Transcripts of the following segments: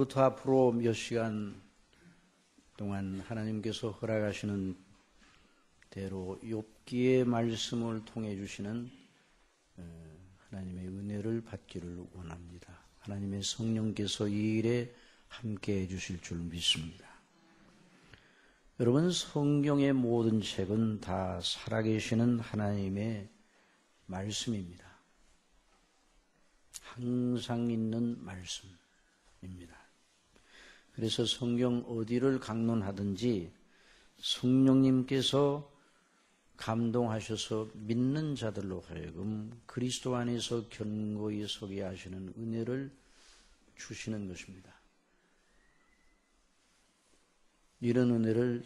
오늘부터 앞으로 몇 시간 동안 하나님께서 허락하시는 대로 욥기의 말씀을 통해 주시는 하나님의 은혜를 받기를 원합니다. 하나님의 성령께서 이 일에 함께 해주실 줄 믿습니다. 여러분, 성경의 모든 책은 다 살아계시는 하나님의 말씀입니다. 항상 있는 말씀입니다. 그래서 성경 어디를 강론하든지 성령님께서 감동하셔서 믿는 자들로 하여금 그리스도 안에서 견고히 서게 하시는 은혜를 주시는 것입니다. 이런 은혜를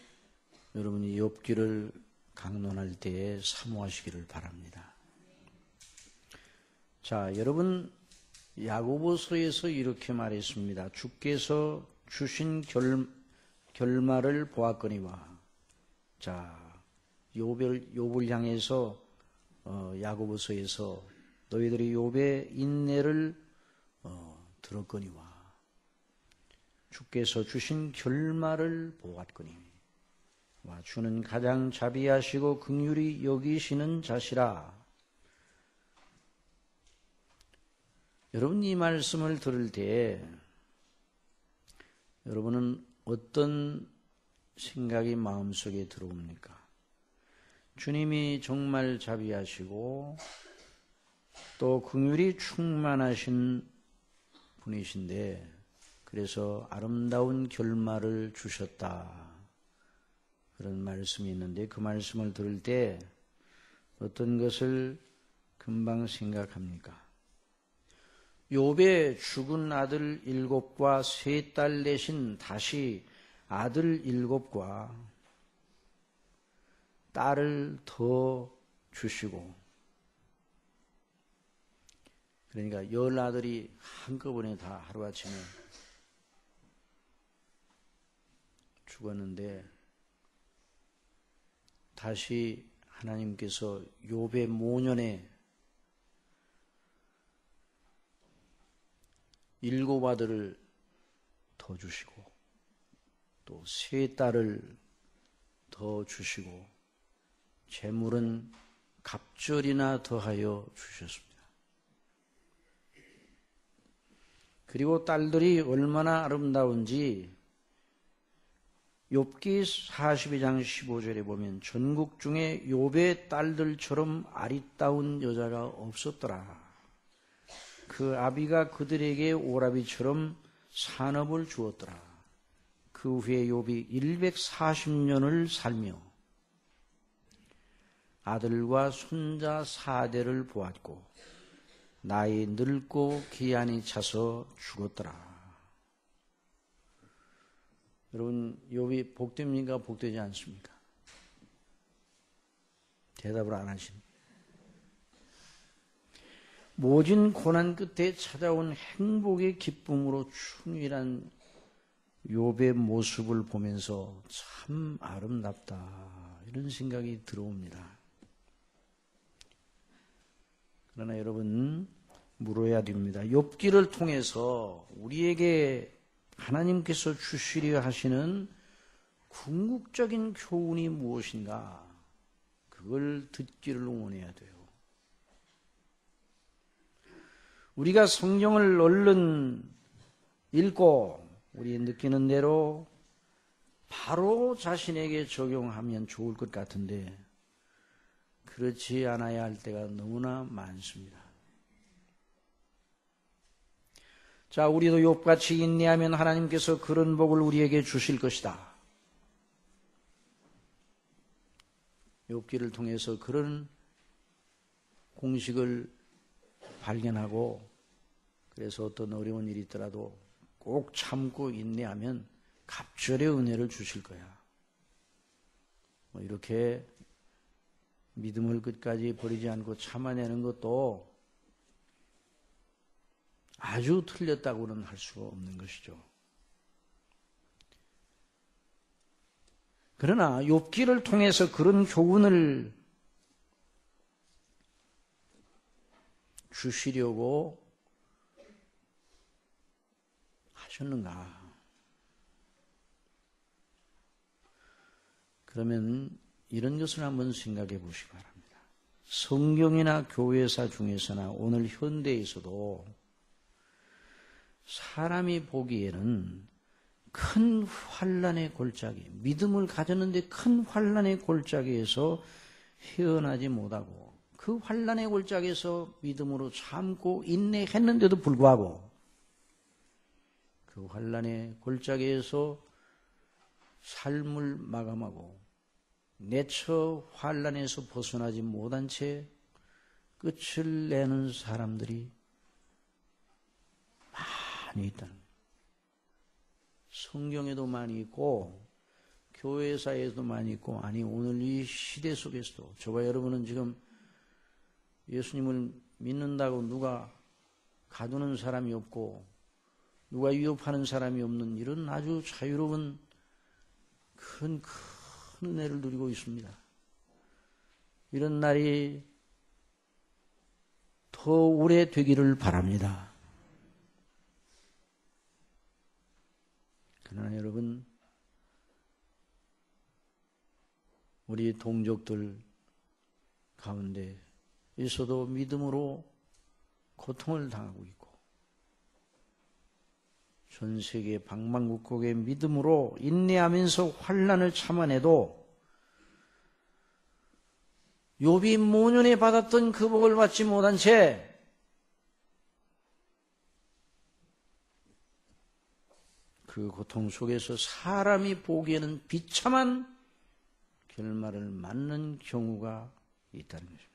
여러분이 욥기를 강론할 때에 사모하시기를 바랍니다. 자, 여러분, 야고보서에서 이렇게 말했습니다. 주께서 주신 결말을 보았거니와. 자, 욥을 향해서 야고보서에서 너희들이 욥의 인내를 들었거니와. 주께서 주신 결말을 보았거니. 와, 주는 가장 자비하시고 긍휼히 여기시는 자시라. 여러분, 이 말씀을 들을 때 여러분은 어떤 생각이 마음속에 들어옵니까? 주님이 정말 자비하시고 또 긍휼이 충만하신 분이신데 그래서 아름다운 결말을 주셨다. 그런 말씀이 있는데 그 말씀을 들을 때 어떤 것을 금방 생각합니까? 욥의 죽은 아들 7과 3딸 대신 다시 아들 7과 딸을 더 주시고, 그러니까 10아들이 한꺼번에 다 하루아침에 죽었는데, 다시 하나님께서 욥의 모년에 7아들을 더 주시고 또 3딸을 더 주시고 재물은 갑절이나 더하여 주셨습니다. 그리고 딸들이 얼마나 아름다운지 욥기 42장 15절에 보면 전국 중에 욥의 딸들처럼 아리따운 여자가 없었더라. 그 아비가 그들에게 오라비처럼 산업을 주었더라. 그 후에 욥이 140년을 살며 아들과 손자 4대를 보았고 나이 늙고 기한이 차서 죽었더라. 여러분, 욥이 복됩니까? 복되지 않습니까? 대답을 안 하십니다. 모진 고난 끝에 찾아온 행복의 기쁨으로 충실한 욥의 모습을 보면서 참 아름답다, 이런 생각이 들어옵니다. 그러나 여러분, 물어야 됩니다. 욥기를 통해서 우리에게 하나님께서 주시려 하시는 궁극적인 교훈이 무엇인가, 그걸 듣기를 원해야 돼요. 우리가 성경을 얼른 읽고 우리 느끼는 대로 바로 자신에게 적용하면 좋을 것 같은데 그렇지 않아야 할 때가 너무나 많습니다. 자, 우리도 욥같이 인내하면 하나님께서 그런 복을 우리에게 주실 것이다. 욥기를 통해서 그런 공식을 발견하고, 그래서 어떤 어려운 일이 있더라도 꼭 참고 인내하면 갑절의 은혜를 주실 거야. 이렇게 믿음을 끝까지 버리지 않고 참아내는 것도 아주 틀렸다고는 할 수가 없는 것이죠. 그러나 욥기를 통해서 그런 교훈을 주시려고 하셨는가? 그러면 이런 것을 한번 생각해 보시기 바랍니다. 성경이나 교회사 중에서나 오늘 현대에서도 사람이 보기에는 큰 환난의 골짜기, 믿음을 가졌는데 큰 환난의 골짜기에서 헤어나지 못하고 그 환난의 골짜기에서 믿음으로 참고 인내했는데도 불구하고 그 환난의 골짜기에서 삶을 마감하고 내처 환난에서 벗어나지 못한 채 끝을 내는 사람들이 많이 있다는 거예요. 성경에도 많이 있고 교회사에도 많이 있고, 아니 오늘 이 시대 속에서도 저와 여러분은 지금 예수님을 믿는다고 누가 가두는 사람이 없고 누가 위협하는 사람이 없는 이런 아주 자유로운 큰 은혜를 누리고 있습니다. 이런 날이 더 오래 되기를 바랍니다. 그러나 여러분, 우리 동족들 가운데 있어도 믿음으로 고통을 당하고 있고, 전 세계 방방곡곡의 믿음으로 인내하면서 환난을 참아내도 욥이 모년에 받았던 그 복을 받지 못한 채 그 고통 속에서 사람이 보기에는 비참한 결말을 맞는 경우가 있다는 것입니다.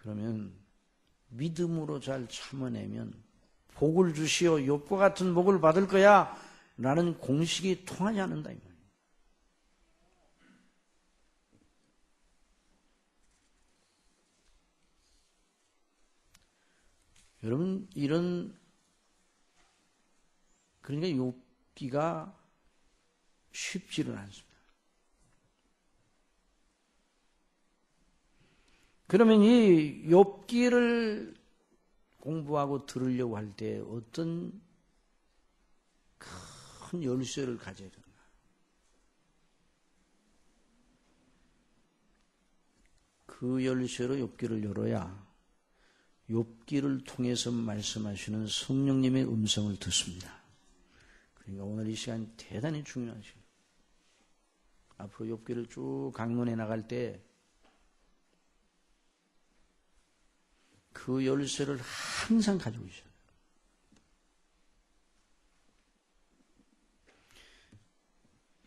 그러면 믿음으로 잘 참아내면 복을 주시오. 욥과 같은 복을 받을 거야 라는 공식이 통하지 않는다 이 말이에요. 여러분 그러니까 욥기가 쉽지는 않습니다. 그러면 이 욥기를 공부하고 들으려고 할 때 어떤 큰 열쇠를 가져야 되는가? 그 열쇠로 욥기를 열어야 욥기를 통해서 말씀하시는 성령님의 음성을 듣습니다. 그러니까 오늘 이 시간 대단히 중요하죠. 앞으로 욥기를 쭉 강론해 나갈 때 그 열쇠를 항상 가지고 있어요.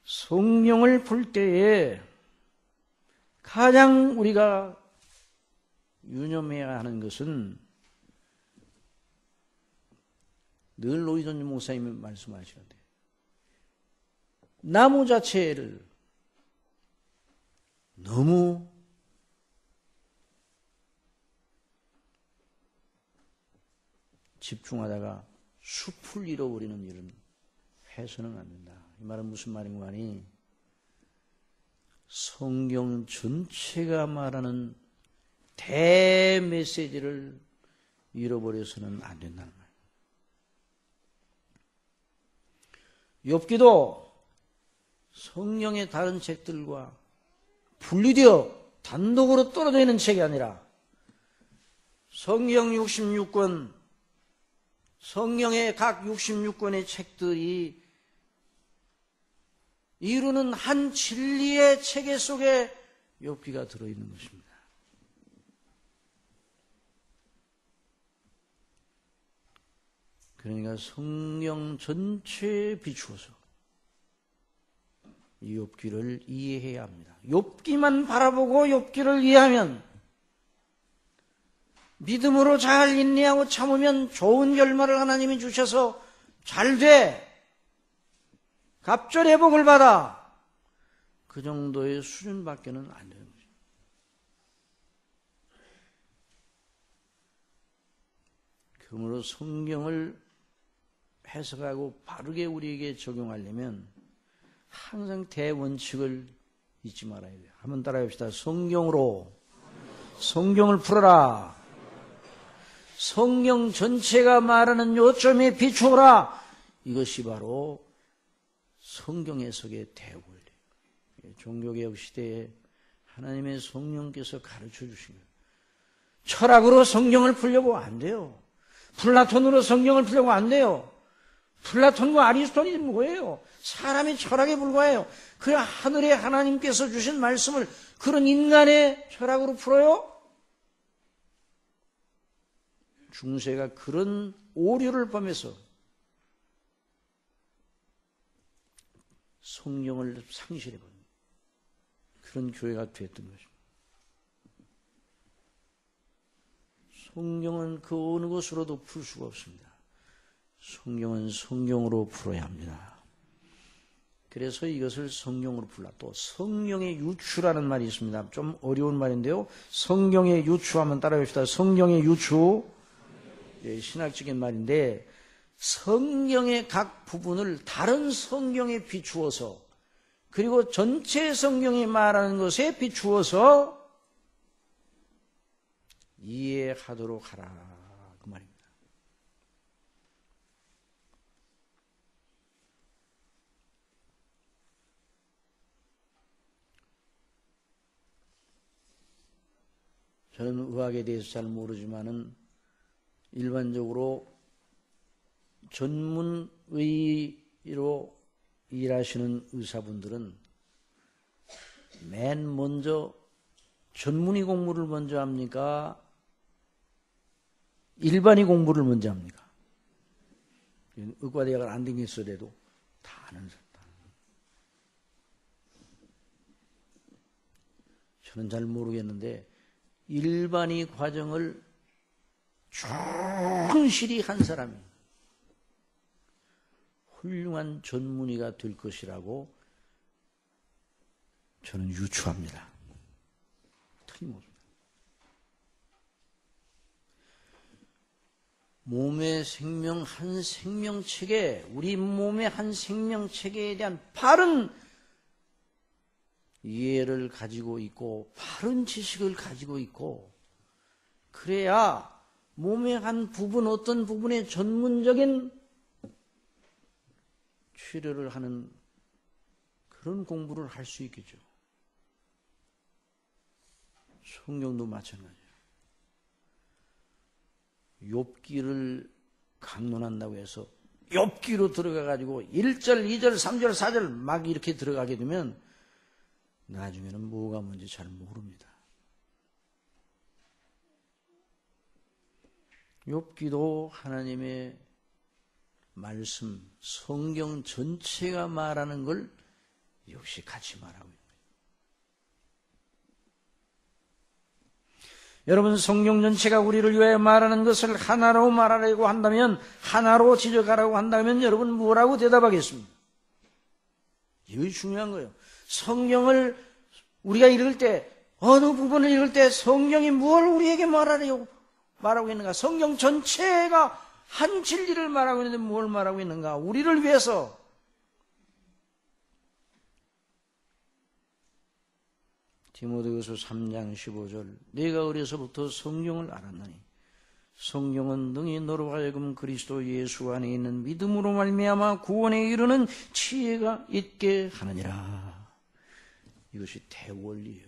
성경을 볼 때에 가장 우리가 유념해야 하는 것은 늘 노희전 목사님이 말씀하시는데 나무 자체를 너무 집중하다가 숲을 잃어버리는 일은 해서는 안 된다. 이 말은 무슨 말인가 하니 성경 전체가 말하는 대메시지를 잃어버려서는 안 된다는 말이에요. 욥기도 성경의 다른 책들과 분리되어 단독으로 떨어져 있는 책이 아니라 성경 66권, 성경의 각 66권의 책들이 이루는 한 진리의 체계 속에 욥기가 들어있는 것입니다. 그러니까 성경 전체에 비추어서 이 욥기를 이해해야 합니다. 욥기만 바라보고 욥기를 이해하면 믿음으로 잘 인내하고 참으면 좋은 결말을 하나님이 주셔서 잘 돼. 갑절의 복을 받아. 그 정도의 수준밖에는 안 되는 거죠. 그러므로 성경을 해석하고 바르게 우리에게 적용하려면 항상 대원칙을 잊지 말아야 돼요. 한번 따라해 봅시다. 성경으로 성경을 풀어라. 성경 전체가 말하는 요점에 비추어라. 이것이 바로 성경 해석의 대원이에요. 종교개혁 시대에 하나님의 성령께서 가르쳐 주신 거예요. 철학으로 성경을 풀려고 안 돼요. 플라톤으로 성경을 풀려고 안 돼요. 플라톤과 아리스토텔이 뭐예요? 사람의 철학에 불과해요. 그 하늘의 하나님께서 주신 말씀을 그런 인간의 철학으로 풀어요? 중세가 그런 오류를 범해서 성경을 상실해버린 그런 교회가 됐던 것입니다. 성경은 그 어느 것으로도 풀 수가 없습니다. 성경은 성경으로 풀어야 합니다. 그래서 이것을 성경으로 풀라. 또 성경의 유추라는 말이 있습니다. 좀 어려운 말인데요. 성경의 유추하면 따라합시다. 성경의 유추. 신학적인 말인데 성경의 각 부분을 다른 성경에 비추어서 그리고 전체 성경이 말하는 것에 비추어서 이해하도록 하라. 그 말입니다. 저는 의학에 대해서 잘 모르지만은 일반적으로 전문의로 일하시는 의사분들은 맨 먼저 전문의 공부를 먼저 합니까? 일반의 공부를 먼저 합니까? 의과대학을 안 다녔어도 다 아는 사람. 저는 잘 모르겠는데 일반의 과정을 충실히 한 사람이 훌륭한 전문의가 될 것이라고 저는 유추합니다. 틀림없습니다. 몸의 생명 한 생명체계, 우리 몸의 한 생명체계에 대한 바른 이해를 가지고 있고 바른 지식을 가지고 있고 그래야 몸의 한 부분, 어떤 부분에 전문적인 치료를 하는 그런 공부를 할 수 있겠죠. 성경도 마찬가지예요. 욥기를 강론한다고 해서 욥기로 들어가가지고 1절, 2절, 3절, 4절 막 이렇게 들어가게 되면 나중에는 뭐가 뭔지 잘 모릅니다. 욥기도 하나님의 말씀, 성경 전체가 말하는 걸 역시 같이 말하고 있습니다. 여러분, 성경 전체가 우리를 위하여 말하는 것을 하나로 말하려고 한다면, 하나로 지적하라고 한다면 여러분 뭐라고 대답하겠습니까? 이게 중요한 거예요. 성경을 우리가 읽을 때, 어느 부분을 읽을 때 성경이 뭘 우리에게 말하고 있는가? 성경 전체가 한 진리를 말하고 있는데 뭘 말하고 있는가? 우리를 위해서 디모데후서 3장 15절 내가 어려서부터 성경을 알았나니 성경은 능히 너로 하여금 그리스도 예수 안에 있는 믿음으로 말미암아 구원에 이르는 지혜가 있게 하느니라. 이것이 대원리예요.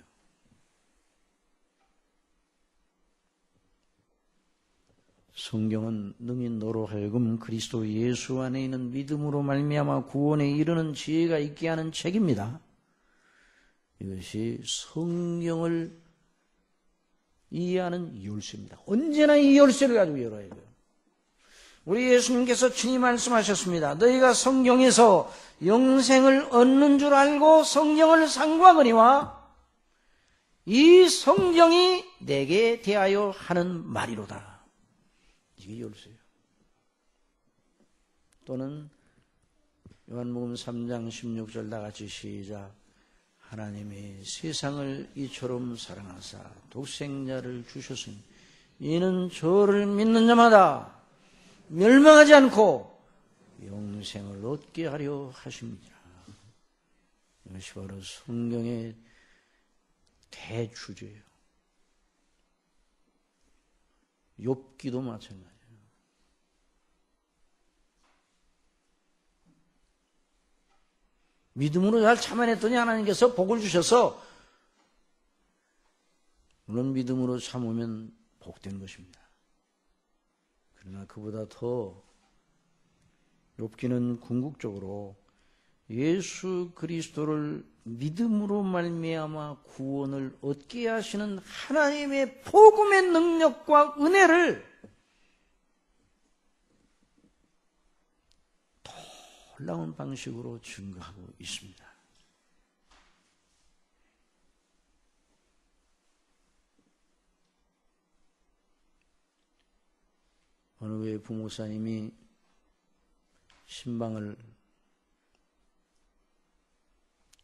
성경은 능히 너로 하여금 그리스도 예수 안에 있는 믿음으로 말미암아 구원에 이르는 지혜가 있게 하는 책입니다. 이것이 성경을 이해하는 열쇠입니다. 언제나 이 열쇠를 가지고 열어야 돼요. 우리 예수님께서 친히 말씀하셨습니다. 너희가 성경에서 영생을 얻는 줄 알고 성경을 상고하거니와 이 성경이 내게 대하여 하는 말이로다. 이게 열쇠예요. 또는 요한복음 3장 16절 다같이 시작. 하나님이 세상을 이처럼 사랑하사 독생자를 주셨으니 이는 저를 믿는 자마다 멸망하지 않고 영생을 얻게 하려 하십니다. 이것이 바로 성경의 대주제예요. 욥기도 마찬가지예요. 믿음으로 잘 참아냈더니 하나님께서 복을 주셔서 물론 믿음으로 참으면 복된 것입니다. 그러나 그보다 더 욥기는 궁극적으로 예수 그리스도를 믿음으로 말미암아 구원을 얻게 하시는 하나님의 복음의 능력과 은혜를 놀라운 방식으로 증거하고 있습니다. 어느 왜 부목사님이 신방을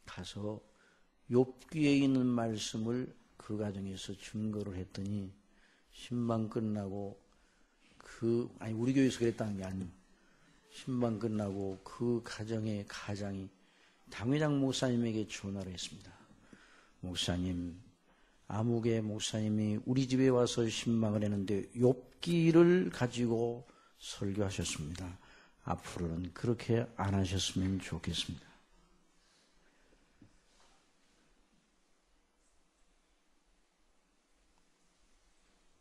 가서 욥기에 있는 말씀을 그 가정에서 증거를 했더니 신방 끝나고 우리 교회에서 그랬다는 게 아니에요. 신방 끝나고 그 가정의 가장이 당회장 목사님에게 전화를 했습니다. 목사님, 아무개 목사님이 우리 집에 와서 신방을 했는데 욥기를 가지고 설교하셨습니다. 앞으로는 그렇게 안 하셨으면 좋겠습니다.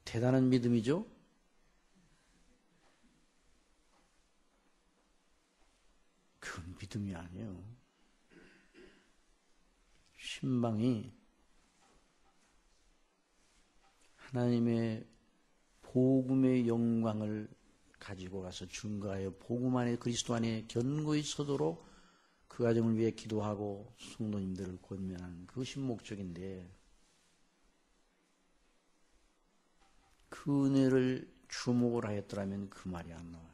대단한 믿음이죠? 그건 믿음이 아니에요. 신방이 하나님의 복음의 영광을 가지고 가서 증거하여 복음 안에 그리스도 안에 견고히 서도록 그 가정을 위해 기도하고 성도님들을 권면하는 그것이 목적인데 그 은혜를 주목을 하였더라면 그 말이 안 나와요.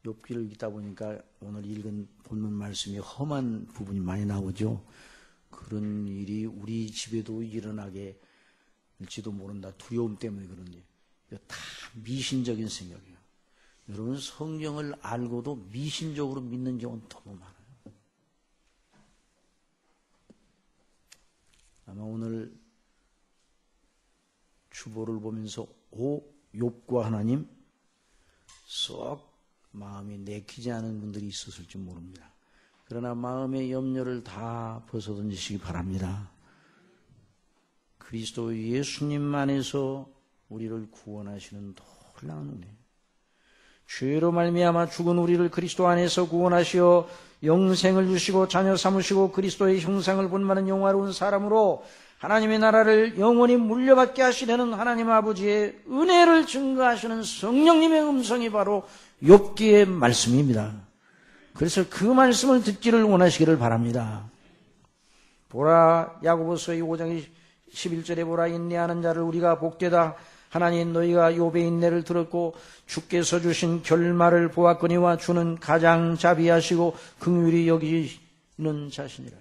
욥기를 읽다 보니까 오늘 읽은 본문 말씀이 험한 부분이 많이 나오죠. 그런 일이 우리 집에도 일어나게 될지도 모른다. 두려움 때문에 그런지. 이거 다 미신적인 생각이에요. 여러분 성경을 알고도 미신적으로 믿는 경우는 너무 많아요. 아마 오늘 주보를 보면서 욥과 하나님 썩 마음이 내키지 않은 분들이 있었을지 모릅니다. 그러나 마음의 염려를 다 벗어던지시기 바랍니다. 그리스도 예수님 안에서 우리를 구원하시는 놀라운 은혜, 죄로 말미암아 죽은 우리를 그리스도 안에서 구원하시어 영생을 주시고 자녀 삼으시고 그리스도의 형상을 본받는 영화로운 사람으로 하나님의 나라를 영원히 물려받게 하시려는 하나님 아버지의 은혜를 증거하시는 성령님의 음성이 바로 욥기의 말씀입니다. 그래서 그 말씀을 듣기를 원하시기를 바랍니다. 보라, 야고보서 5장 11절에 보라, 인내하는 자를 우리가 복되다. 하나님 너희가 욥의 인내를 들었고 주께서 주신 결말을 보았거니와 주는 가장 자비하시고 긍휼히 여기는 자신이라.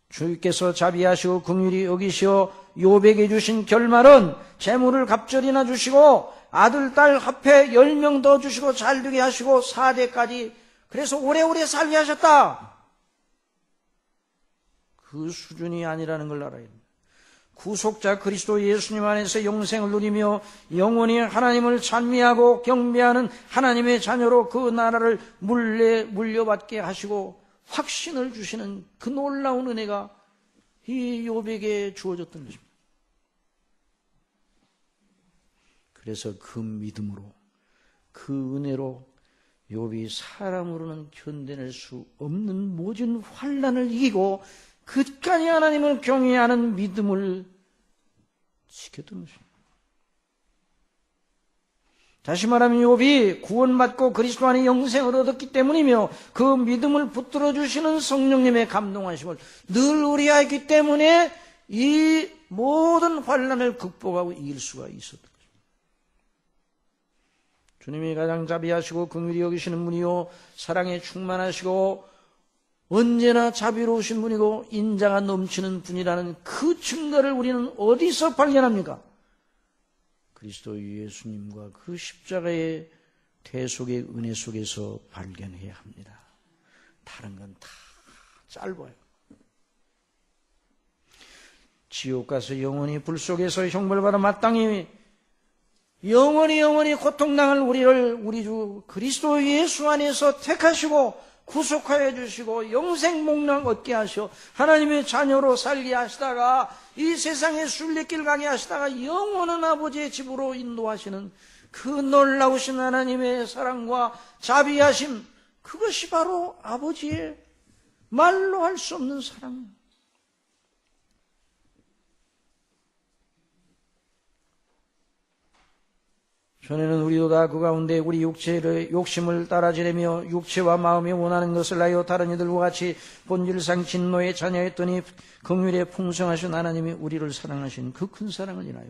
주께서 자비하시고 긍휼히 여기시어 욥에게 주신 결말은 재물을 갑절이나 주시고 아들, 딸 합해 10명 더 주시고 잘되게 하시고 4대까지 그래서 오래오래 살게 하셨다. 그 수준이 아니라는 걸 알아야 합니다. 구속자 그리스도 예수님 안에서 영생을 누리며 영원히 하나님을 찬미하고 경배하는 하나님의 자녀로 그 나라를 물려받게 하시고 확신을 주시는 그 놀라운 은혜가 이 욥에게 주어졌던 것입니다. 그래서 그 믿음으로 그 은혜로 욥이 사람으로는 견뎌낼 수 없는 모든 환난을 이기고 끝까지 하나님을 경외하는 믿음을 지켰던 것입니다. 다시 말하면 욥이 구원받고 그리스도 안에 영생을 얻었기 때문이며 그 믿음을 붙들어 주시는 성령님의 감동하심을 늘 의뢰하였기 때문에 이 모든 환난을 극복하고 이길 수가 있었던 것입니다. 주님이 가장 자비하시고 긍휼히 여기시는 분이요 사랑에 충만하시고 언제나 자비로우신 분이고 인자가 넘치는 분이라는 그 증거를 우리는 어디서 발견합니까? 그리스도 예수님과 그 십자가의 대속의 은혜 속에서 발견해야 합니다. 다른 건 다 짧아요. 지옥 가서 영원히 불 속에서 형벌받아 마땅히 영원히 고통당할 우리를 우리 주 그리스도 예수 안에서 택하시고 구속하여 주시고 영생 목록 얻게 하셔 하나님의 자녀로 살게 하시다가 이 세상에 순례길 가게 하시다가 영원한 아버지의 집으로 인도하시는 그 놀라우신 하나님의 사랑과 자비하심, 그것이 바로 아버지의 말로 할 수 없는 사랑입니다. 전에는 우리도 다 그 가운데 우리 육체의 욕심을 따라지려며 육체와 마음이 원하는 것을 하여 다른 이들과 같이 본질상 진노의 자녀였더니 긍휼에 풍성하신 하나님이 우리를 사랑하신 그 큰 사랑을 인하여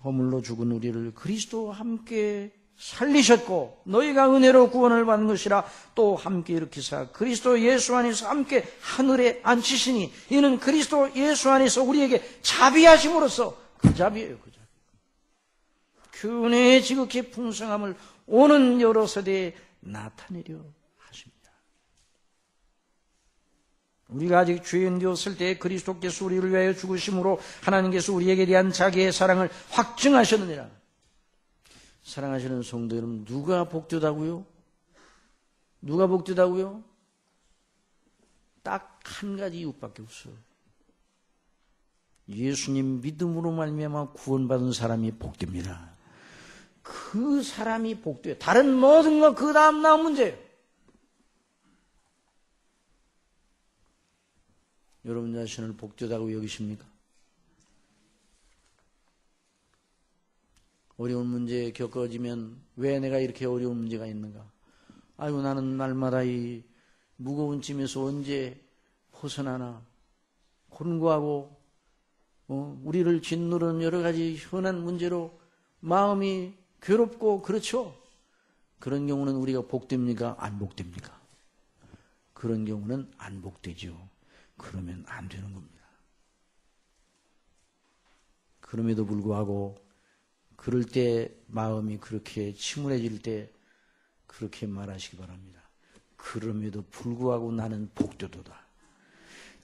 허물로 죽은 우리를 그리스도와 함께 살리셨고 너희가 은혜로 구원을 받는 것이라 또 함께 일으키사 그리스도 예수 안에서 함께 하늘에 앉히시니 이는 그리스도 예수 안에서 우리에게 자비하심으로써 그 자비예요. 그 자비. 그 은혜의 지극히 풍성함을 오는 여러 세대에 나타내려 하십니다. 우리가 아직 죄인 되었을 때 그리스도께서 우리를 위하여 죽으심으로 하나님께서 우리에게 대한 자기의 사랑을 확증하셨느니라. 사랑하시는 성도 여러분, 누가 복되다고요? 누가 복되다고요? 딱 한 가지 이유밖에 없어요. 예수님 믿음으로 말미암아 구원받은 사람이 복됩니다. 그 사람이 복돼요. 다른 모든 건 그 다음 나온 문제예요. 여러분 자신을 복되다고 여기십니까? 어려운 문제 겪어지면 왜 내가 이렇게 어려운 문제가 있는가? 아이고 나는 날마다 이 무거운 짐에서 언제 벗어나나? 곤고하고 우리를 짓누르는 여러 가지 흔한 문제로 마음이 괴롭고 그렇죠? 그런 경우는 우리가 복됩니까? 안 복됩니까? 그런 경우는 안 복되죠. 그러면 안 되는 겁니다. 그럼에도 불구하고 그럴 때 마음이 그렇게 침울해질 때 그렇게 말하시기 바랍니다. 그럼에도 불구하고 나는 복되도다.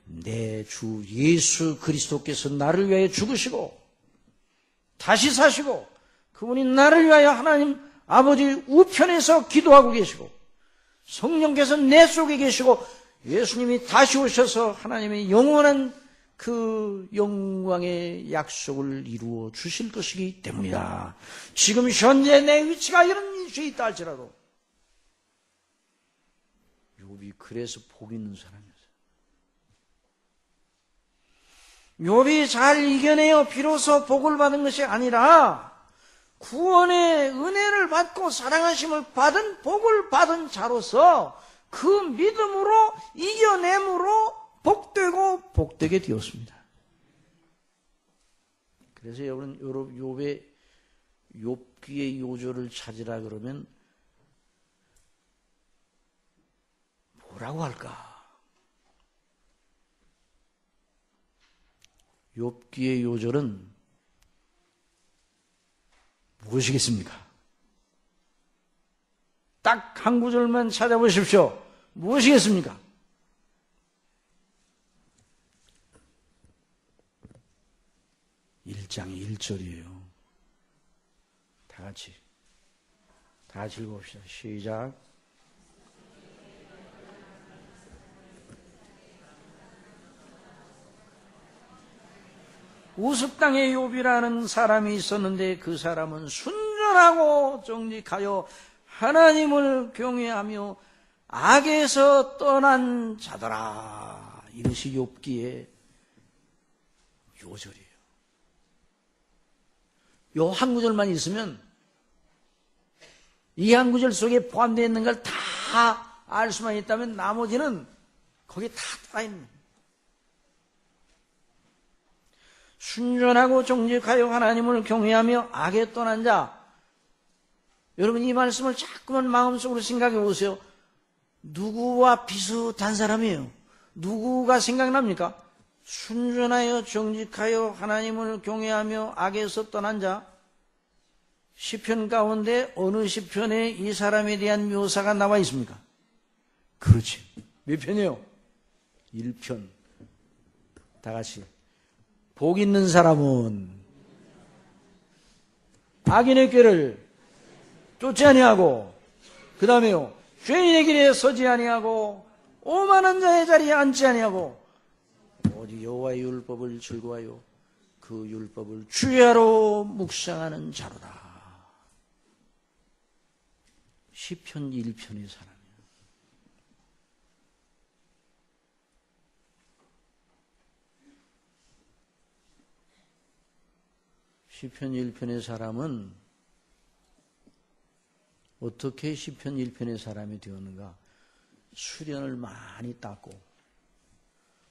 내 주 예수 그리스도께서 나를 위하여 죽으시고 다시 사시고 그분이 나를 위하여 하나님 아버지 우편에서 기도하고 계시고 성령께서 내 속에 계시고 예수님이 다시 오셔서 하나님의 영원한 그 영광의 약속을 이루어 주실 것이기 때문이다. 지금 현재 내 위치가 이런 위치에 있다 할지라도 욥이 그래서 복 있는 사람이었어요. 욥이 잘 이겨내어 비로소 복을 받은 것이 아니라 구원의 은혜를 받고 사랑하심을 받은 복을 받은 자로서 그 믿음으로 이겨냄으로 복되고 복되게 되었습니다. 그래서 여러분 욥의 욥기의 요절을 찾으라 그러면 뭐라고 할까? 욥기의 요절은 무엇이겠습니까? 딱 한 구절만 찾아보십시오. 무엇이겠습니까? 일 장 1절이에요. 다 같이 읽어봅시다. 시작. 우습 땅에 욥이라는 사람이 있었는데 그 사람은 순전하고 정직하여 하나님을 경외하며 악에서 떠난 자더라. 이것이 욥기의 요절이에요. 요 한 구절만 있으면 이 한 구절 속에 포함되어 있는 걸 다 알 수만 있다면 나머지는 거기에 다 들어가 있는. 순전하고 정직하여 하나님을 경외하며 악에 떠난 자. 여러분 이 말씀을 자꾸만 마음속으로 생각해 보세요. 누구와 비슷한 사람이에요? 누구가 생각납니까? 순전하여 정직하여 하나님을 경외하며 악에서 떠난 자. 시편 가운데 어느 시편에 이 사람에 대한 묘사가 나와 있습니까? 그렇지. 몇 편이요? 1편. 다 같이. 복 있는 사람은 악인의 꾀를 쫓지 아니하고 그 다음에요. 죄인의 길에 서지 아니하고 오만한 자의 자리에 앉지 아니하고 오직 여호와의 율법을 즐거워하여 그 율법을 주야로 묵상하는 자로다. 시편 1편의 사람이에요. 시편 1편의 사람은 어떻게 시편 1편의 사람이 되었는가? 수련을 많이 닦고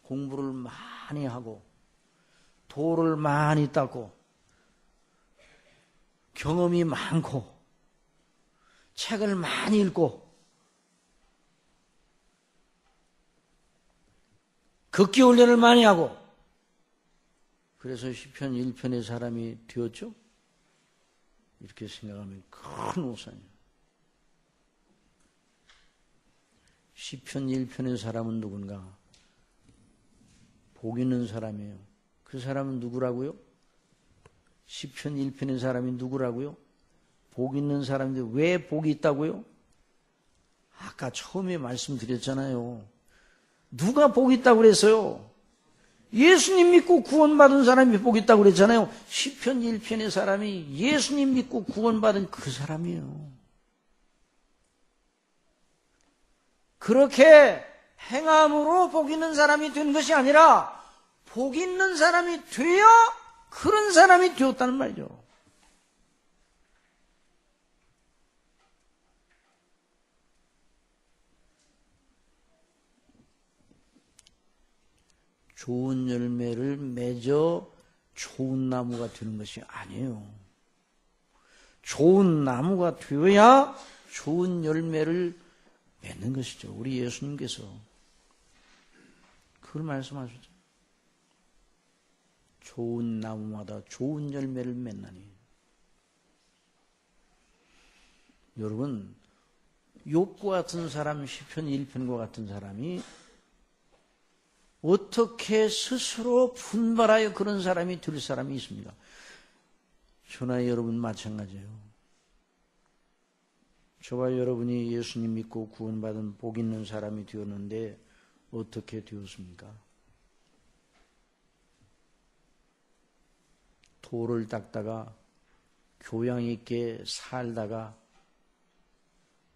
공부를 많이 하고 도를 많이 닦고 경험이 많고 책을 많이 읽고 극기 훈련을 많이 하고 그래서 시편 1편의 사람이 되었죠? 이렇게 생각하면 큰 오산이에요. 시편 1편의 사람은 누군가? 복 있는 사람이에요. 그 사람은 누구라고요? 시편 1편의 사람이 누구라고요? 복 있는 사람인데 왜 복이 있다고요? 아까 처음에 말씀드렸잖아요. 누가 복이 있다고 그랬어요? 예수님 믿고 구원받은 사람이 복이 있다고 그랬잖아요. 시편 1편의 사람이 예수님 믿고 구원받은 그 사람이에요. 그렇게 행함으로 복 있는 사람이 된 것이 아니라 복 있는 사람이 되어 그런 사람이 되었다는 말이죠. 좋은 열매를 맺어 좋은 나무가 되는 것이 아니에요. 좋은 나무가 되어야 좋은 열매를 맺는 것이죠. 우리 예수님께서 그걸 말씀하셨죠. 좋은 나무마다 좋은 열매를 맺나니. 여러분, 욥과 같은 사람, 시편 1편과 같은 사람이 어떻게 스스로 분발하여 그런 사람이 될 사람이 있습니까? 저나 여러분 마찬가지예요. 저와 여러분이 예수님 믿고 구원받은 복 있는 사람이 되었는데 어떻게 되었습니까? 돌을 닦다가 교양 있게 살다가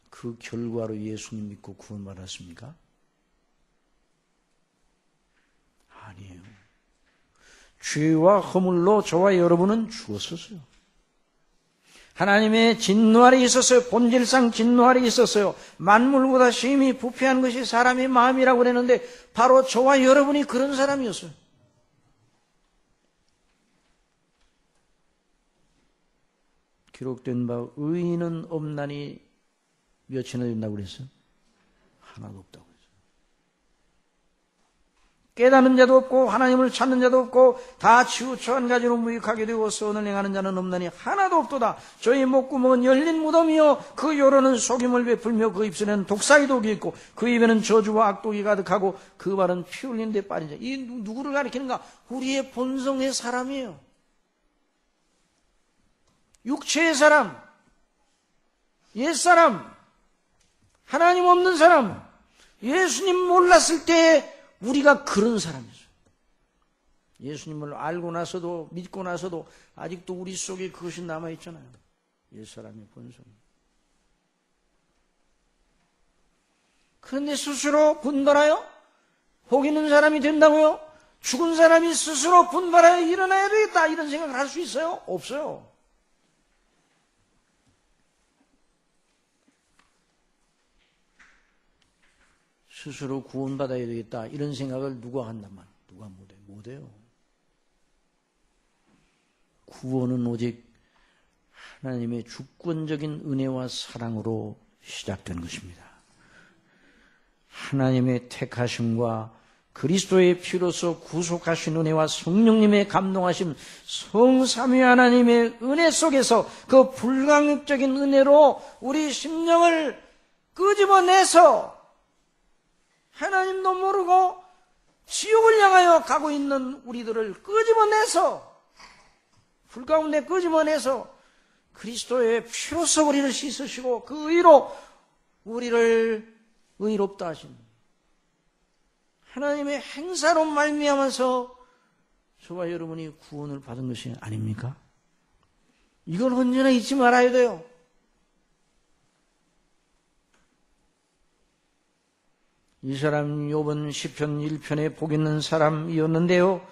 그 결과로 예수님 믿고 구원받았습니까? 아니에요. 죄와 허물로 저와 여러분은 죽었었어요. 하나님의 진노할이 있었어요. 본질상 진노할이 있었어요. 만물보다 심히 부패한 것이 사람의 마음이라고 그랬는데 바로 저와 여러분이 그런 사람이었어요. 기록된 바 의인은 없나니 몇이나 된다고 그랬어요? 하나도 없다고 그랬어요. 깨닫는 자도 없고 하나님을 찾는 자도 없고 다 치우쳐 한 가지로 무익하게 되고 선을 행하는 자는 없나니 하나도 없도다. 저희 목구멍은 열린 무덤이요 그 요로는 속임을 베풀며 그 입술에는 독사의 독이 있고 그 입에는 저주와 악독이 가득하고 그 발은 피 흘린 데 빠진 자. 이 누구를 가리키는가? 우리의 본성의 사람이에요. 육체의 사람, 옛사람, 하나님 없는 사람, 예수님 몰랐을 때 우리가 그런 사람이었어요. 예수님을 알고 나서도 믿고 나서도 아직도 우리 속에 그것이 남아있잖아요. 옛사람의 본성. 그런데 스스로 분발하여 복 있는 사람이 된다고요? 죽은 사람이 스스로 분발하여 일어나야 되겠다 이런 생각을 할 수 있어요? 없어요. 스스로 구원받아야 되겠다 이런 생각을 누가 한단 말이에요? 누가 못해요. 구원은 오직 하나님의 주권적인 은혜와 사랑으로 시작된 것입니다. 하나님의 택하심과 그리스도의 피로서 구속하신 은혜와 성령님의 감동하심, 성삼위 하나님의 은혜 속에서 그 불강력적인 은혜로 우리 심령을 끄집어내서 하나님도 모르고 지옥을 향하여 가고 있는 우리들을 끄집어내서 불 가운데 끄집어내서 그리스도의 피로서 우리를 씻으시고 그 의로 우리를 의롭다 하신 하나님의 행사로 말미암아서 저와 여러분이 구원을 받은 것이 아닙니까? 이건 언제나 잊지 말아야 돼요. 이 사람 욥은 시편 1편에 복 있는 사람이었는데요.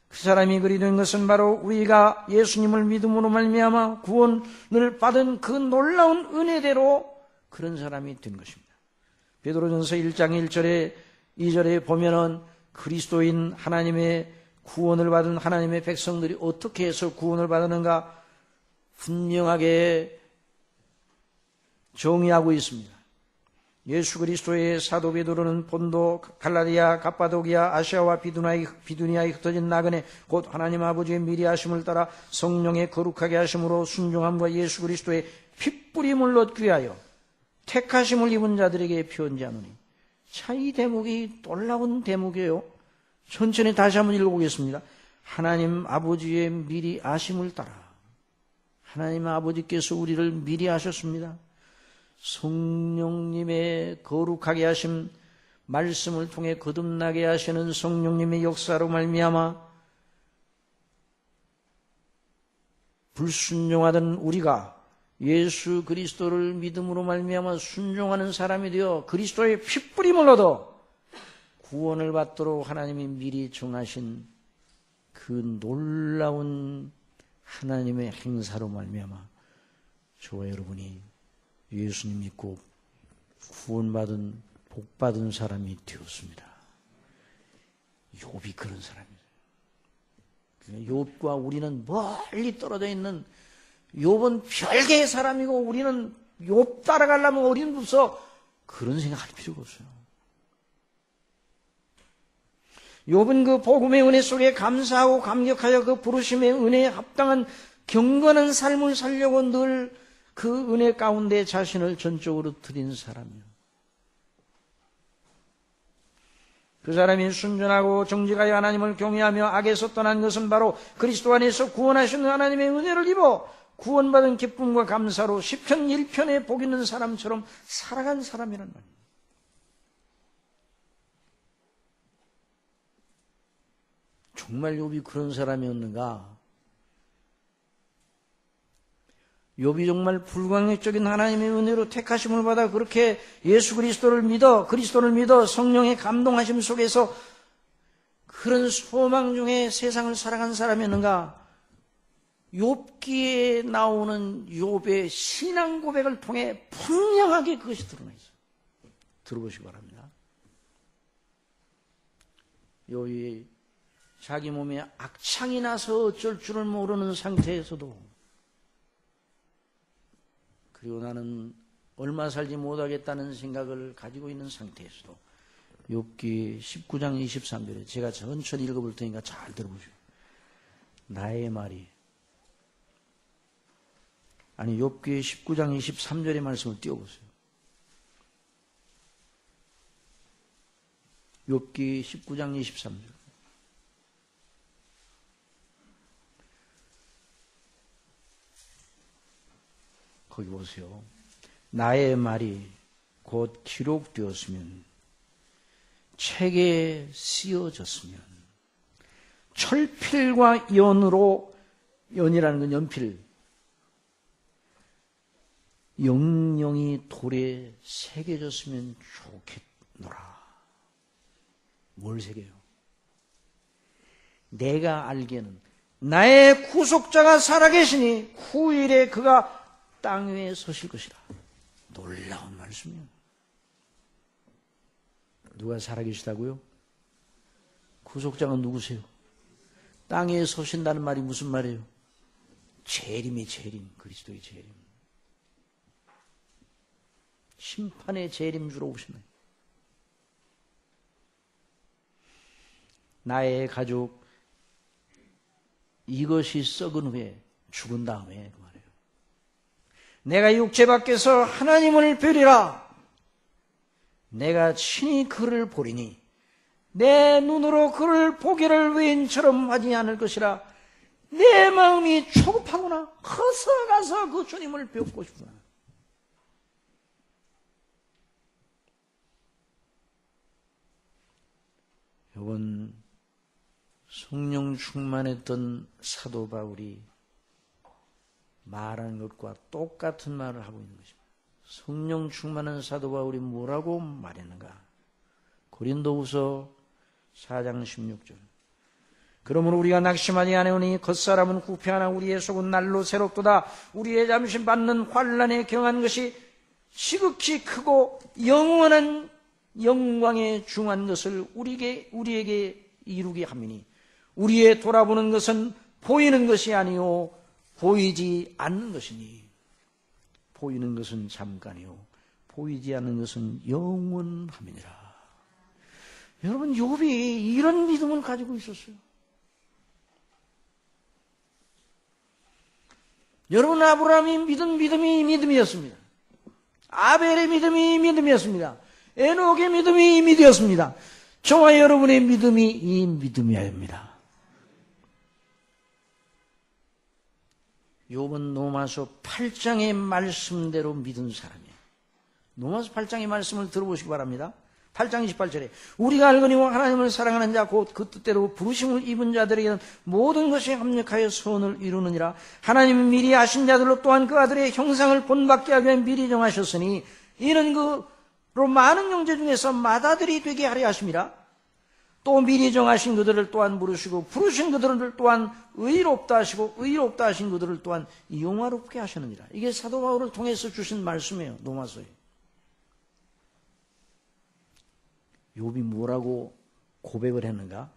그 사람이 그리 된 것은 바로 우리가 예수님을 믿음으로 말미암아 구원을 받은 그 놀라운 은혜대로 그런 사람이 된 것입니다. 베드로전서 1장 1절에 2절에 보면은 그리스도인 하나님의 구원을 받은 하나님의 백성들이 어떻게 해서 구원을 받았는가 분명하게 정의하고 있습니다. 예수 그리스도의 사도 베드로는 본도, 갈라디아, 갑바도기아, 아시아와 비두니아에 흩어진 나그네 곧 하나님 아버지의 미리 하심을 따라 성령의 거룩하게 하심으로 순종함과 예수 그리스도의 핏뿌림을 얻기 위하여 택하심을 입은 자들에게 편지하노니. 자, 이 대목이 놀라운 대목이에요. 천천히 다시 한번 읽어보겠습니다. 하나님 아버지의 미리 아심을 따라 하나님 아버지께서 우리를 미리 아셨습니다. 성령님의 거룩하게 하심 말씀을 통해 거듭나게 하시는 성령님의 역사로 말미암아 불순종하던 우리가 예수 그리스도를 믿음으로 말미암아 순종하는 사람이 되어 그리스도의 핏뿌림을 얻어 구원을 받도록 하나님이 미리 정하신 그 놀라운 하나님의 행사로 말미암아 저와 여러분이 예수님 믿고 구원받은 복받은 사람이 되었습니다. 욥이 그런 사람이에요. 욥과 우리는 멀리 떨어져 있는 욥은 별개의 사람이고 우리는 욥 따라가려면 어린 없어. 그런 생각할 필요가 없어요. 욥은 그 복음의 은혜 속에 감사하고 감격하여 그 부르심의 은혜에 합당한 경건한 삶을 살려고 늘 그 은혜 가운데 자신을 전적으로 드린 사람이요. 그 사람이 순전하고 정직하여 하나님을 경외하며 악에서 떠난 것은 바로 그리스도 안에서 구원하신 하나님의 은혜를 입어 구원받은 기쁨과 감사로 시편 1편에 복 있는 사람처럼 살아간 사람이란 말이에요. 정말 욥이 그런 사람이었는가? 욥이 정말 불광역적인 하나님의 은혜로 택하심을 받아 그렇게 예수 그리스도를 믿어 성령의 감동하심 속에서 그런 소망 중에 세상을 살아간 사람이었는가? 욥기에 나오는 욥의 신앙 고백을 통해 분명하게 그것이 드러나 있어요. 들어보시기 바랍니다. 욥이 자기 몸에 악창이 나서 어쩔 줄을 모르는 상태에서도, 그리고 나는 얼마 살지 못하겠다는 생각을 가지고 있는 상태에서도 욥기 19장 23절에 제가 천천히 읽어볼 테니까 잘 들어보시고, 나의 말이, 아니 욥기 19장 23절의 말씀을 띄워보세요. 욥기 19장 23절. 거기 보세요. 나의 말이 곧 기록되었으면, 책에 쓰여졌으면, 철필과 연으로, 연이라는 건 연필, 영영이 돌에 새겨졌으면 좋겠노라. 뭘 새겨요? 내가 알기에는 나의 구속자가 살아계시니 후일에 그가 땅 위에 서실 것이라. 놀라운 말씀이에요. 누가 살아계시다고요? 구속자가 누구세요? 땅 위에 서신다는 말이 무슨 말이에요? 재림이 재림, 그리스도의 재림. 심판의 재림주로 오시나요? 나의 가족, 이것이 썩은 후에, 죽은 다음에 그 말이에요. 내가 육체 밖에서 하나님을 뵈리라. 내가 친히 그를 보리니 내 눈으로 그를 보기를 외인처럼 하지 않을 것이라. 내 마음이 초급하구나. 커서 가서 그 주님을 뵙고 싶구나. 이건 성령 충만했던 사도 바울이 말하는 것과 똑같은 말을 하고 있는 것입니다. 성령 충만한 사도 바울이 뭐라고 말했는가? 고린도후서 4장 16절. 그러므로 우리가 낙심하지 아니오니 겉사람은 후패하나 우리의 속은 날로 새롭도다. 우리의 잠시 받는 환난에 경한 것이 지극히 크고 영원한 영광에 중한 것을 우리에게 이루게 함이니 우리의 돌아보는 것은 보이는 것이 아니요 보이지 않는 것이니, 보이는 것은 잠깐이요 보이지 않는 것은 영원함이니라. 여러분, 욥이 이런 믿음을 가지고 있었어요. 여러분, 아브라함이 믿은 믿음이 믿음이었습니다. 아벨의 믿음이 믿음이었습니다. 에녹의 믿음이 믿음이었습니다. 저와 여러분의 믿음이 이 믿음이어야 합니다. 욥은 로마서 8장의 말씀대로 믿은 사람이에요. 로마서 8장의 말씀을 들어보시기 바랍니다. 8장 28절에 우리가 알거니와 하나님을 사랑하는 자 곧 그 뜻대로 부르심을 입은 자들에게는 모든 것이 합력하여 선을 이루느니라. 하나님은 미리 아신 자들로 또한 그 아들의 형상을 본받게 하기 위해 미리 정하셨으니 이는 그로 많은 형제 중에서 맏아들이 되게 하려 하심이라. 또 미리 정하신 그들을 또한 부르시고 부르신 그들을 또한 의롭다 하시고 의롭다 하신 그들을 또한 영화롭게 하셨느니라. 이게 사도 바울을 통해서 주신 말씀이에요. 로마서에. 욥이 뭐라고 고백을 했는가?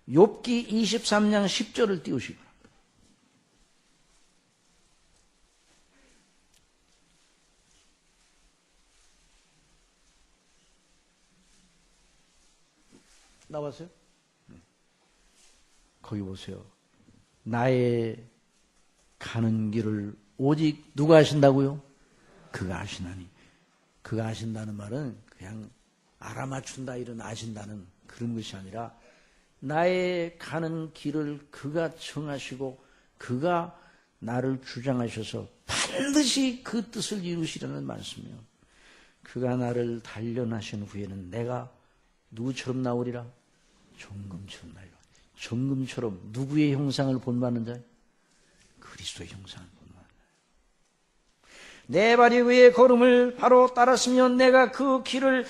욥기 23장 10절을 띄우시기 바랍니다. 나왔어요? 거기 보세요. 나의 가는 길을 오직 누가 아신다고요? 그가 아시나니. 그가 아신다는 말은 그냥 알아맞춘다 이런 아신다는 그런 것이 아니라 나의 가는 길을 그가 정하시고 그가 나를 주장하셔서 반드시 그 뜻을 이루시려는 말씀이요. 그가 나를 단련하신 후에는 내가 누구처럼 나오리라? 정금처럼 나오리라. 정금처럼 누구의 형상을 본받는 자? 그리스도의 형상을 본받는 자. 내 발이 그의 걸음을 바로 따랐으면 내가 그 길을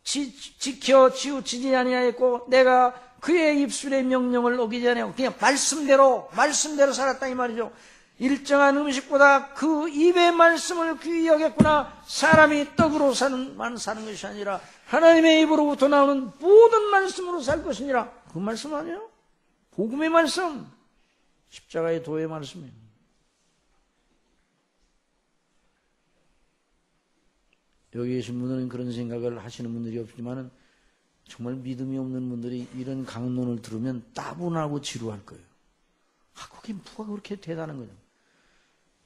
지켜 치우치지 아니하였고 내가 그의 입술의 명령을 어기지 아니하고 그냥 말씀대로 살았다 이 말이죠. 일정한 음식보다 그 입의 말씀을 귀히 여겼구나. 사람이 떡으로 사는 것이 아니라 하나님의 입으로부터 나오는 모든 말씀으로 살 것이니라. 그 말씀 아니에요? 복음의 말씀, 십자가의 도의 말씀이에요. 여기 계신 분들은 그런 생각을 하시는 분들이 없지만은 정말 믿음이 없는 분들이 이런 강론을 들으면 따분하고 지루할 거예요. 그게 뭐가 그렇게 대단한 거냐.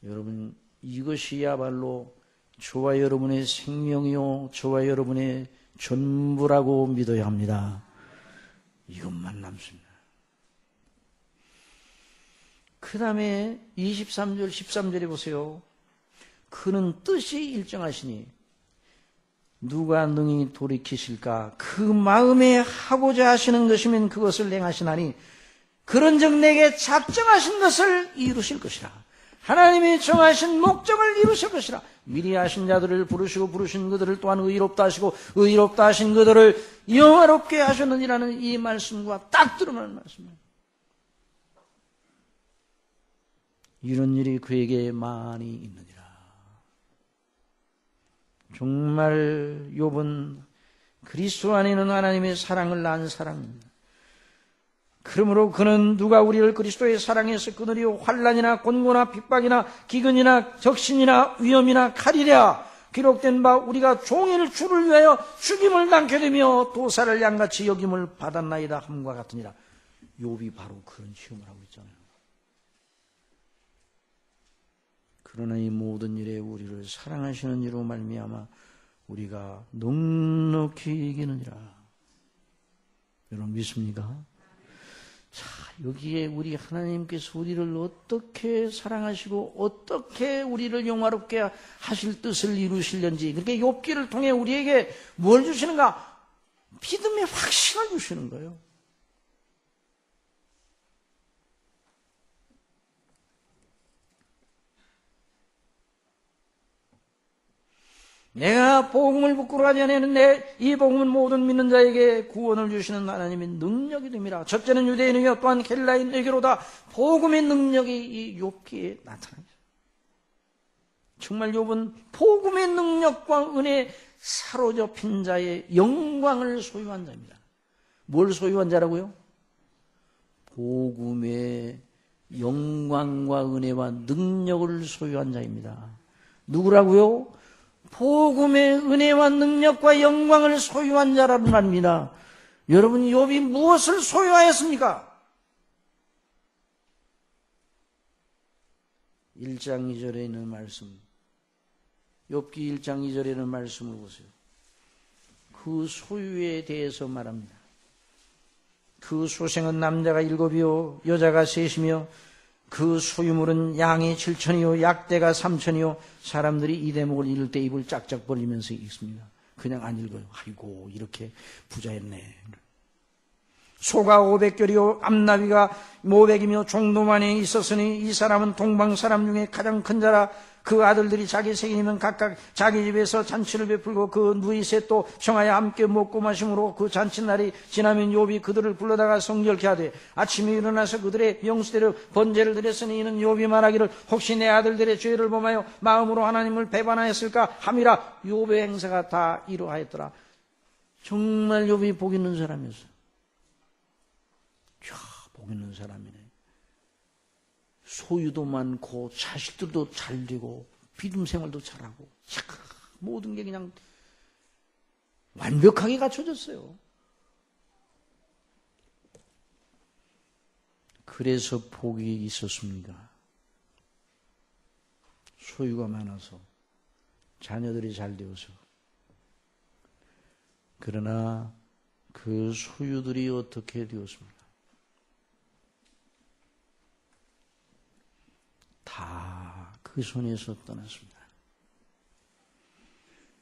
여러분, 이것이야말로 저와 여러분의 생명이요, 저와 여러분의 전부라고 믿어야 합니다. 이것만 남습니다. 그 다음에 23절, 13절에 보세요. 그는 뜻이 일정하시니 누가 능히 돌이키실까? 그 마음에 하고자 하시는 것이면 그것을 행하시나니 그런즉 내게 작정하신 것을 이루실 것이라. 하나님이 정하신 목적을 이루실 것이라. 미리 하신 자들을 부르시고 부르신 그들을 또한 의롭다 하시고 의롭다 하신 그들을 영화롭게 하셨느니라는 이 말씀과 딱 들어맞는 말씀입니다. 이런 일이 그에게 많이 있느니라. 정말 욥은 그리스도 안에는 하나님의 사랑을 낳은 사람입니다. 그러므로 그는 누가 우리를 그리스도의 사랑에서 끊으리요 환난이나 곤고나 핍박이나 기근이나 적신이나 위험이나 칼이랴 기록된 바 우리가 종일 주를 위하여 죽임을 당케 되며 도사를 양같이 여김을 받았나이다 함과 같으니라. 욥이 바로 그런 시험을 하고 있잖아요. 그러나 이 모든 일에 우리를 사랑하시는 이로 말미암아 우리가 넉넉히 이기느니라. 여러분 믿습니까? 자, 여기에 우리 하나님께서 우리를 어떻게 사랑하시고 어떻게 우리를 영화롭게 하실 뜻을 이루시려는지, 그렇게 욥기를 통해 우리에게 뭘 주시는가? 믿음의 확신을 주시는 거예요. 내가 복음을 부끄러워하지 않았는데 이 복음은 모든 믿는 자에게 구원을 주시는 하나님의 능력이 됨이라. 첫째는 유대인이요 또한 헬라인에게로다 복음의 능력이 이 욥기에 나타납니다. 정말 욥은 복음의 능력과 은혜에 사로잡힌 자의 영광을 소유한 자입니다. 뭘 소유한 자라고요? 복음의 영광과 은혜와 능력을 소유한 자입니다. 누구라고요? 복음의 은혜와 능력과 영광을 소유한 자라는 말입니다. 여러분, 욥이 무엇을 소유하였습니까? 1장 2절에 있는 말씀, 욥기 1장 2절에 있는 말씀을 보세요. 그 소유에 대해서 말합니다. 그 소생은 남자가 7이요 여자가 3이며 그 소유물은 양이 7천이요 약대가 3천이요 사람들이 이 대목을 읽을 때 입을 짝짝 벌리면서 읽습니다. 그냥 안 읽어요. 아이고 이렇게 부자였네. 소가 500결이요 암나비가 500이며 종도만에 있었으니 이 사람은 동방 사람 중에 가장 큰 자라. 그 아들들이 자기 생일이면 각각 자기 집에서 잔치를 베풀고 그 누이셋도 청하여 함께 먹고 마심으로 그 잔치날이 지나면 욥이 그들을 불러다가 성결케 하되 아침에 일어나서 그들의 명수대로 번제를 드렸으니 이는 욥이 말하기를 혹시 내 아들들의 죄를 범하여 마음으로 하나님을 배반하였을까 함이라. 욥의 행사가 다 이러하였더라. 정말 욥이 복 있는 사람이었어요. 복 있는 사람이네. 소유도 많고 자식들도 잘 되고 믿음 생활도 잘하고 모든 게 그냥 완벽하게 갖춰졌어요. 그래서 복이 있었습니까? 소유가 많아서, 자녀들이 잘 되어서. 그러나 그 소유들이 어떻게 되었습니까? 다 그 손에서 떠났습니다.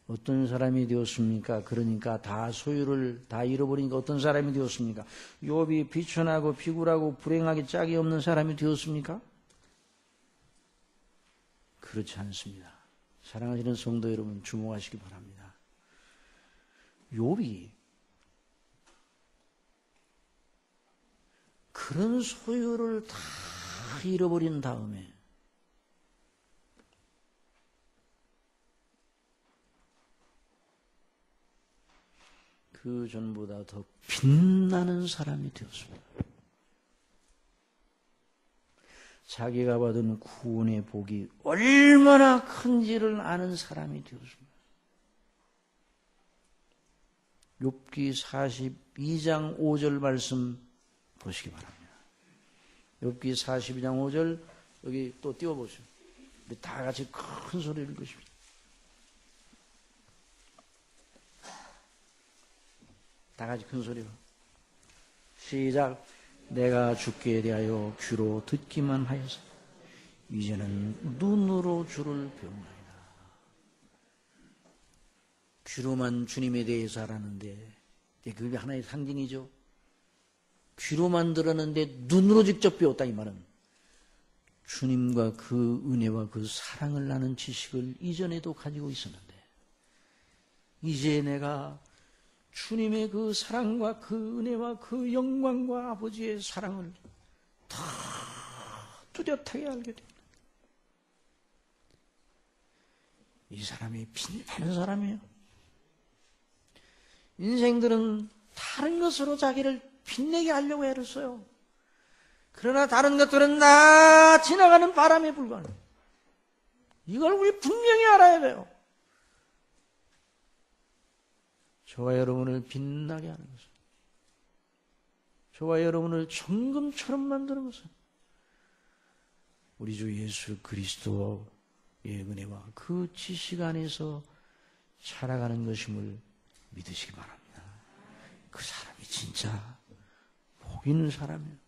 어떤 사람이 되었습니까? 그러니까 다 소유를 다 잃어버리니까 어떤 사람이 되었습니까? 욥이 비천하고 비굴하고 불행하게 짝이 없는 사람이 되었습니까? 그렇지 않습니다. 사랑하시는 성도 여러분, 주목하시기 바랍니다. 욥이 그런 소유를 다 잃어버린 다음에 그 전보다 더 빛나는 사람이 되었습니다. 자기가 받은 구원의 복이 얼마나 큰지를 아는 사람이 되었습니다. 욥기 42장 5절 말씀 보시기 바랍니다. 욥기 42장 5절 여기 또 띄워보세요. 우리 다 같이 큰 소리를 읽으십시오. 다 같이 큰 소리로 시작. 내가 주께 대하여 귀로 듣기만 하여서 이제는 눈으로 주를 배우나이다. 귀로만 주님에 대해서 알았는데 그게 하나의 상징이죠. 귀로만 들었는데 눈으로 직접 배웠다 이 말은 주님과 그 은혜와 그 사랑을 나눈 지식을 이전에도 가지고 있었는데 이제 내가 주님의 그 사랑과 그 은혜와 그 영광과 아버지의 사랑을 다 뚜렷하게 알게 됩니다. 이 사람이 빛나는 사람이에요. 인생들은 다른 것으로 자기를 빛내게 하려고 애를 써요. 그러나 다른 것들은 다 지나가는 바람에 불과해요. 이걸 우리 분명히 알아야 돼요. 저와 여러분을 빛나게 하는 것은, 저와 여러분을 정금처럼 만드는 것은 우리 주 예수 그리스도의 은혜와 그 지식 안에서 살아가는 것임을 믿으시기 바랍니다. 그 사람이 진짜 복 있는 사람이에요.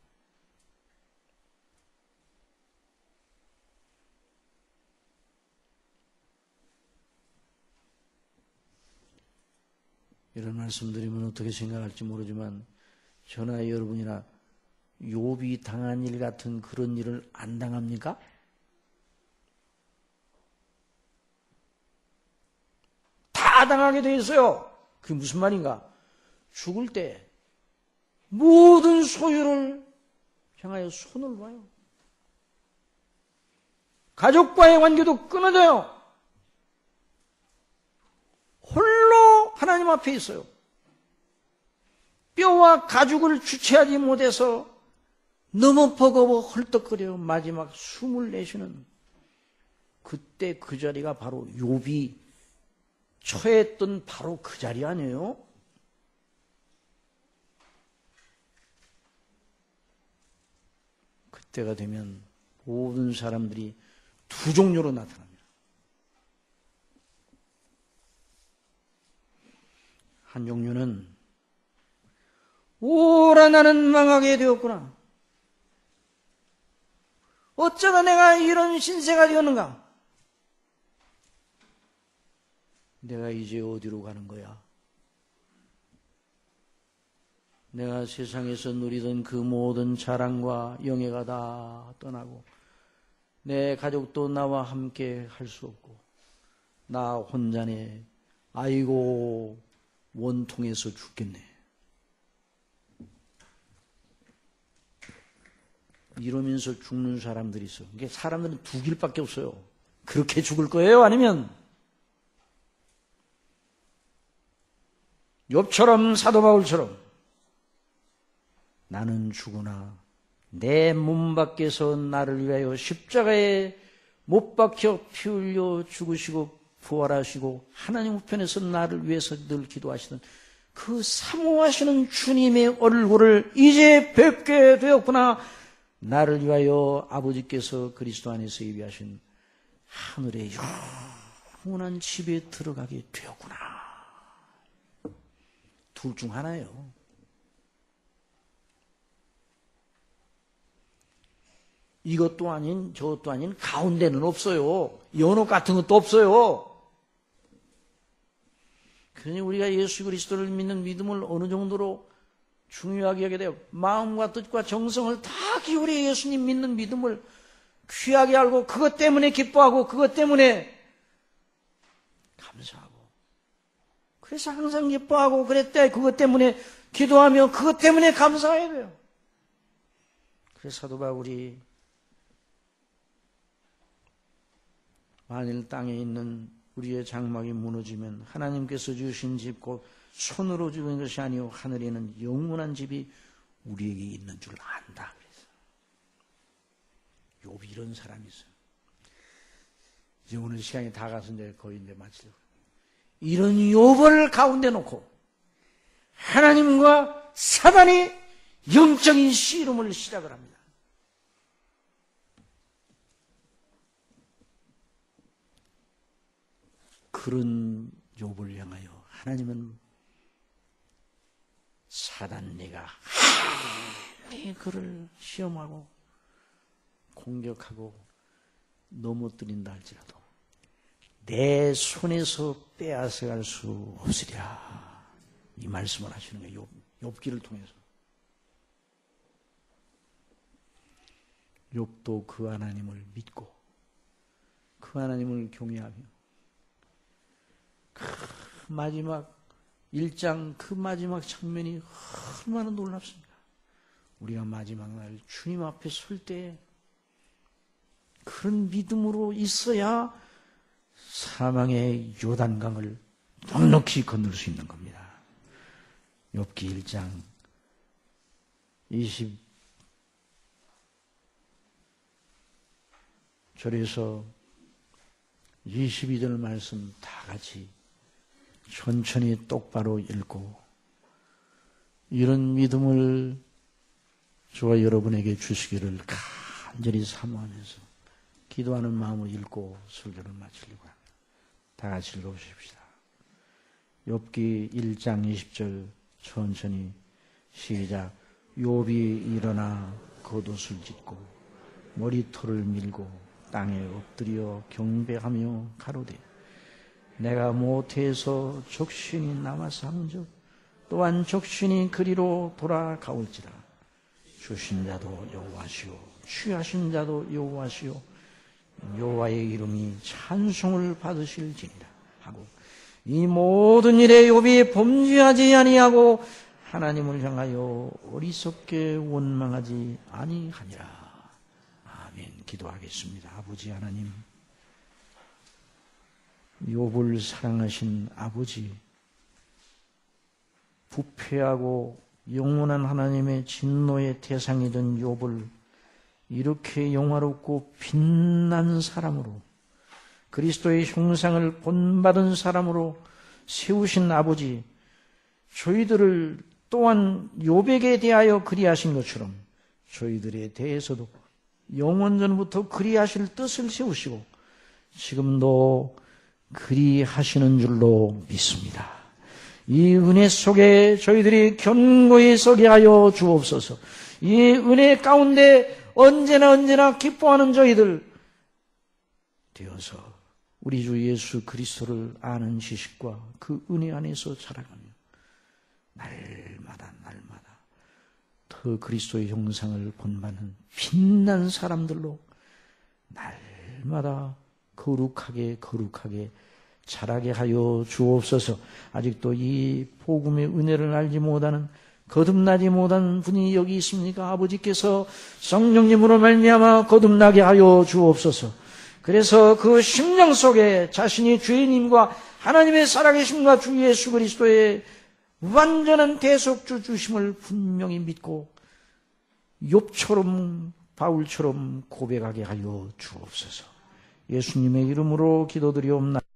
이런 말씀드리면 어떻게 생각할지 모르지만 저나 여러분이나 욥이 당한 일 같은 그런 일을 안 당합니까? 다 당하게 돼 있어요. 그게 무슨 말인가? 죽을 때 모든 소유를 향하여 손을 봐요. 가족과의 관계도 끊어져요. 홀로 하나님 앞에 있어요. 뼈와 가죽을 주체하지 못해서 너무 버거워 헐떡거려 마지막 숨을 내쉬는 그때 그 자리가 바로 욥이 처했던 바로 그 자리 아니에요? 그때가 되면 모든 사람들이 두 종류로 나타납니다. 한 종류는 오라 나는 망하게 되었구나. 어쩌다 내가 이런 신세가 되었는가? 내가 이제 어디로 가는 거야? 내가 세상에서 누리던 그 모든 자랑과 영예가 다 떠나고 내 가족도 나와 함께 할 수 없고 나 혼자네. 아이고 원통해서 죽겠네. 이러면서 죽는 사람들이 있어. 이게 사람들은 두 길밖에 없어요. 그렇게 죽을 거예요? 아니면 욥처럼 사도 바울처럼 나는 죽으나 내 몸 밖에서 나를 위하여 십자가에 못 박혀 피 흘려 죽으시고 부활하시고 하나님 우편에서 나를 위해서 늘 기도하시던 그 사모하시는 주님의 얼굴을 이제 뵙게 되었구나. 나를 위하여 아버지께서 그리스도 안에서 예비하신 하늘의 영원한 집에 들어가게 되었구나. 둘 중 하나예요. 이것도 아닌 저것도 아닌 가운데는 없어요. 연옥 같은 것도 없어요. 그러니 우리가 예수 그리스도를 믿는 믿음을 어느 정도로 중요하게 하게 돼요. 마음과 뜻과 정성을 다 기울여 예수님 믿는 믿음을 귀하게 알고 그것 때문에 기뻐하고 그것 때문에 감사하고 그래서 항상 기뻐하고 그랬대. 그것 때문에 기도하며 그것 때문에 감사해야 돼요. 그래서 사도 바울이 만일 땅에 있는 우리의 장막이 무너지면 하나님께서 주신 집 곧 손으로 주신 것이 아니오 하늘에는 영원한 집이 우리에게 있는 줄 안다. 그래서 욥이 이런 사람이 있어요. 이제 오늘 시간이 다 가서 이제 거의 이제 마치려고. 이런 욥을 가운데 놓고 하나님과 사단이 영적인 씨름을 시작을 합니다. 그런 욥을 향하여 하나님은 사단 네가 아무리 그를 시험하고 공격하고 넘어뜨린다 할지라도 내 손에서 빼앗아갈 수 없으리라. 이 말씀을 하시는 거예요. 욥기를 통해서. 욥도 그 하나님을 믿고 그 하나님을 경외하며 그 마지막 1장 그 마지막 장면이 얼마나 놀랍습니까? 우리가 마지막 날 주님 앞에 설 때 그런 믿음으로 있어야 사망의 요단강을 넉넉히 건널 수 있는 겁니다. 욥기 1장 20절에서 22절 말씀 다 같이 천천히 똑바로 읽고 이런 믿음을 저와 여러분에게 주시기를 간절히 사모하면서 기도하는 마음을 읽고 설교를 마치려고 합니다. 다 같이 읽어보십시다. 욥기 1장 20절 천천히 시작. 욥이 일어나 겉옷을 찢고 머리털을 밀고 땅에 엎드려 경배하며 가로되 내가 모태에서 족신이 남아서 한즉 또한 족신이 그리로 돌아가올지라. 주신 자도 여호와시오 취하신 자도 여호와시오 여호와의 이름이 찬송을 받으실지니라 하고 이 모든 일에 욥이 범죄하지 아니하고 하나님을 향하여 어리석게 원망하지 아니하니라. 아멘. 기도하겠습니다. 아버지 하나님, 욥을 사랑하신 아버지, 부패하고 영원한 하나님의 진노의 대상이 된 욥을 이렇게 영화롭고 빛난 사람으로 그리스도의 형상을 본받은 사람으로 세우신 아버지, 저희들을 또한 욥에게 대하여 그리하신 것처럼 저희들에 대해서도 영원전부터 그리하실 뜻을 세우시고 지금도 그리하시는 줄로 믿습니다. 이 은혜 속에 저희들이 견고히 서게 하여 주옵소서. 이 은혜 가운데 언제나 기뻐하는 저희들 되어서 우리 주 예수 그리스도를 아는 지식과 그 은혜 안에서 자라가며 날마다 더 그리스도의 형상을 본받는 빛난 사람들로 날마다 거룩하게 자라게 하여 주옵소서. 아직도 이 복음의 은혜를 알지 못하는 거듭나지 못한 분이 여기 있습니까? 아버지께서 성령님으로 말미암아 거듭나게 하여 주옵소서. 그래서 그 심령 속에 자신이 주님과 하나님의 살아계심과 주 예수 그리스도의 완전한 대속주 주심을 분명히 믿고 욥처럼 바울처럼 고백하게 하여 주옵소서. 예수님의 이름으로 기도드리옵나이다.